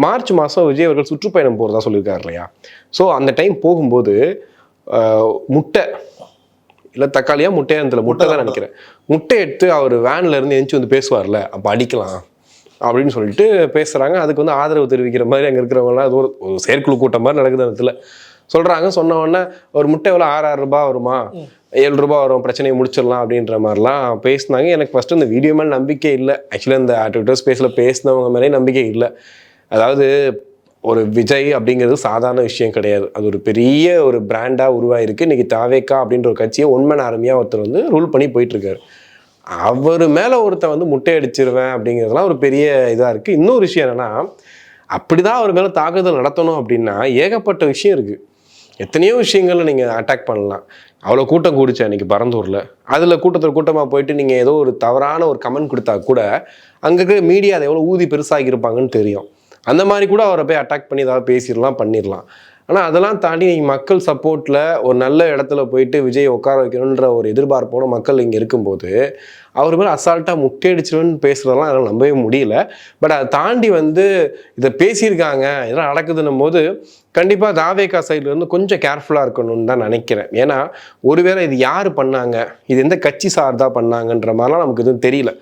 March மாதம் விஜய் அவர்கள் சுற்றுப்பயணம் போகிறதா சொல்லியிருக்காரு இல்லையா? ஸோ அந்த டைம் போகும்போது முட்டை இல்லை தக்காளியா முட்டையா இருந்ததில்ல, முட்டை தான் நினைக்கிறேன். முட்டை எடுத்து அவர் வேன்ல இருந்து எந்திச்சு வந்து பேசுவார்ல, அப்போ அடிக்கலாம் அப்படின்னு சொல்லிட்டு பேசுகிறாங்க. அதுக்கு வந்து ஆதரவு தெரிவிக்கிற மாதிரி அங்கே இருக்கிறவங்கலாம் அது ஒரு செயற்குழு கூட்டம் மாதிரி நடக்குது அந்த இடத்துல. சொல்கிறாங்க, சொன்ன உடனே ஒரு முட்டை எவ்வளோ 6,000 ரூபாய் வருமா, 7 ரூபாய் வரும், பிரச்சனையை முடிச்சிடலாம் அப்படின்ற மாதிரிலாம் பேசினாங்க. எனக்கு ஃபஸ்ட்டு இந்த வீடியோ மேலே நம்பிக்கை இல்லை. ஆக்சுவலாக இந்த ட்விட்டர் ஸ்பேஸில் பேசினவங்க மேலே நம்பிக்கை இல்லை. அதாவது ஒரு விஜய் அப்படிங்கிறது சாதாரண விஷயம் கிடையாது. அது ஒரு பெரிய ஒரு பிராண்டாக உருவாயிருக்கு. இன்றைக்கி தாவேக்கா அப்படின்ற ஒரு கட்சியை ஒன்மன் ஆர்மியாக ஒருத்தர் வந்து ரூல் பண்ணி போயிட்டுருக்காரு. அவர் மேலே ஒருத்தன் வந்து முட்டை அடிச்சிருவேன் அப்படிங்கிறதுலாம் ஒரு பெரிய இதாக இருக்குது. இன்னொரு விஷயம் என்னென்னா, அப்படி தான் அவர் மேலே தாக்குதல் நடத்தணும் அப்படின்னா ஏகப்பட்ட விஷயம் இருக்குது. எத்தனையோ விஷயங்களில் நீங்கள் அட்டாக் பண்ணலாம். அவ்வளோ கூட்டம் கூடிச்சு அன்றைக்கி பரந்தூரில். அதில் கூட்டமாக போயிட்டு நீங்கள் ஏதோ ஒரு தவறான ஒரு கமெண்ட் கொடுத்தா கூட அங்கே இருக்கிற மீடியா அதை எவ்வளோ ஊதி பெருசாகியிருப்பாங்கன்னு தெரியும். அந்த மாதிரி கூட அவரை போய் அட்டாக் பண்ணி ஏதாவது பேசிடலாம், பண்ணிடலாம். ஆனால் அதெல்லாம் தாண்டி நீங்கள் மக்கள் சப்போர்ட்டில் ஒரு நல்ல இடத்துல போயிட்டு விஜய் உட்கார வைக்கணுன்ற ஒரு எதிர்பார்ப்போட மக்கள் இங்கே இருக்கும்போது அவர் மேலே அசால்ட்டாக முட்டையடிச்சிருன்னு பேசுகிறதெல்லாம் என்னால் நம்பவே முடியல. பட் அதை தாண்டி வந்து இதை பேசியிருக்காங்க, இதெல்லாம் நடக்குதுன்னும் போது கண்டிப்பாக தாவேகா சைட்லேருந்து கொஞ்சம் கேர்ஃபுல்லாக இருக்கணும்னு தான் நினைக்கிறேன். ஏன்னா ஒருவேளை இது யார் பண்ணாங்க, இது எந்த கட்சி சார்தாக பண்ணாங்கன்ற மாதிரிலாம் நமக்கு எதுவும் தெரியல.